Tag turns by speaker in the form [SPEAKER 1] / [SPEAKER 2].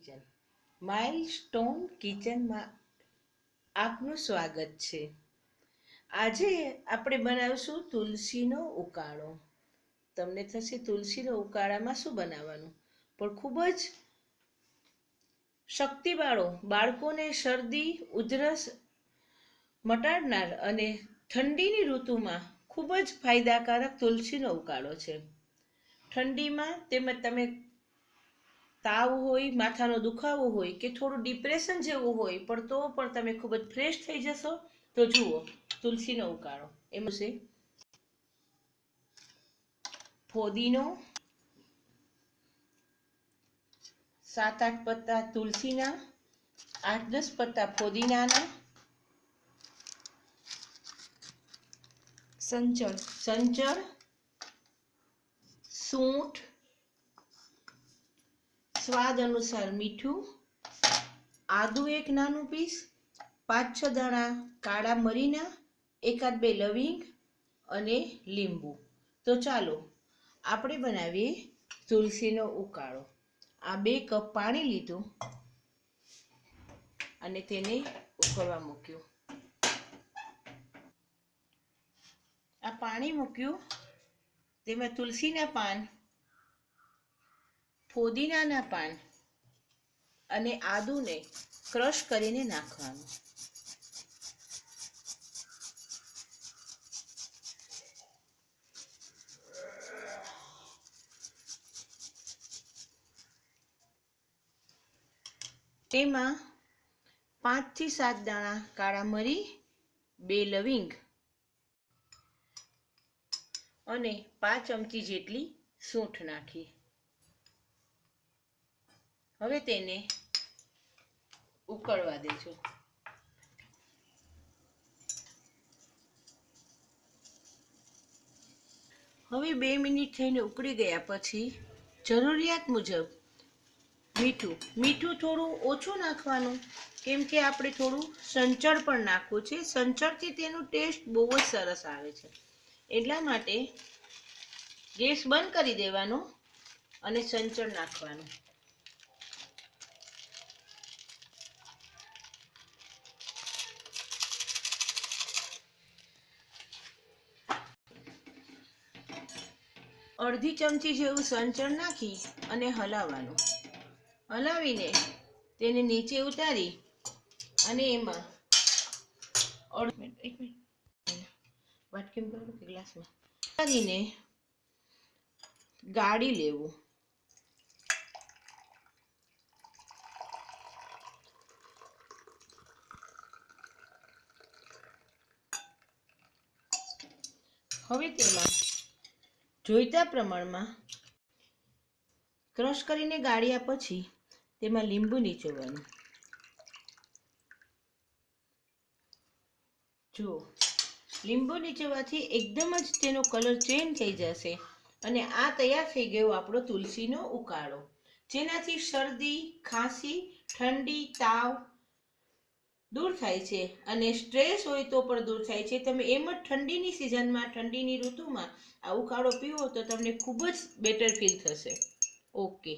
[SPEAKER 1] Kitchen milestone કિચનમાં આપનું સ્વાગત છે। આજે આપણે બનાવીશું તુલસીનો ઉકાળો। તમને થશે તુલસીનો ઉકાળામાં શું બનાવવાનું, પણ ખૂબ જ શક્તિવાળો, બાળકોને શરદી ઉધરસ મટાડનાર અને ઠંડીની ઋતુમાં ખૂબ જ ફાયદાકારક તુલસીનો ઉકાળો છે। ઠંડીમાં તેમજ તમે તાવ હોય, માથાનો દુખાવો હોય કે થોડું ડિપ્રેશન જેવું હોય પણ તો પણ તમે ખૂબ જ ફ્રેશ થઈ જશો। તો જુઓ તુલસીનો ઉકાળો। એમાં છે ફોદીનો, 7-8 પત્તા તુલસીના, 8-10 પત્તા ફોદીનાના, સંચળ, સૂંઠ, સ્વાદ અનુસાર મીઠું, આદુ એક નાનું પીસ, 5-6 દાણા કાળા મરીના, 1-2 લવિંગ અને લીંબુ। તો ચાલો આપણે બનાવીએ તુલસીનો ઉકાળો। આ 2 કપ પાણી લીધું અને તેને ઉકળવા મૂક્યું। આ પાણી મૂક્યું, તેમાં તુલસીના પાન, ફોદીનાના પાન અને આદુને ક્રશ કરીને નાખવાનું। તેમાં 5-7 દાણા કાળા મરી, 2 લવિંગ અને 5 ચમચી જેટલી સૂંઠ નાખી। હવે તેને ઉકળવા દેજો। હવે 2 મિનિટ થઈને ઉકળી ગયા પછી જરૂરિયાત મુજબ મીઠું થોડું ઓછું નાખવાનું, કેમ કે આપણે થોડું સંચળ પણ નાખવું છે। સંચળથી તેનું ટેસ્ટ બહુ જ સરસ આવે છે, એટલા માટે ગેસ બંધ કરી દેવાનો અને સંચળ નાખવાનું। અડધી ચમચી જેવું સંચળ નાખી અને હલાવવાનું। હલાવીને તેને નીચે ઉતારી અને એમાં વાટકીમાં ભરું કે ગ્લાસમાં ઉતારીને ગાળી લેવું। હવે તેમાં જોઈતા પ્રમાણમાં ક્રશ કરીને ગાળ્યા પછી તેમાં લીંબુ નીચોવવાનું। જુઓ, લીંબુ નીચોવાથી એકદમ જ તેનો કલર ચેન્જ થઈ જશે અને આ તૈયાર થઈ ગયો આપણો તુલસીનો ઉકાળો, જેનાથી શરદી, ખાંસી, ઠંડી, તાવ દૂર થાય છે અને સ્ટ્રેસ હોય તો પણ દૂર થાય છે। તમે એમ જ ઠંડીની સિઝનમાં, ઠંડીની ઋતુમાં આ ઉકાળો પીવો તો તમને ખૂબ જ બેટર ફીલ થશે। ઓકે।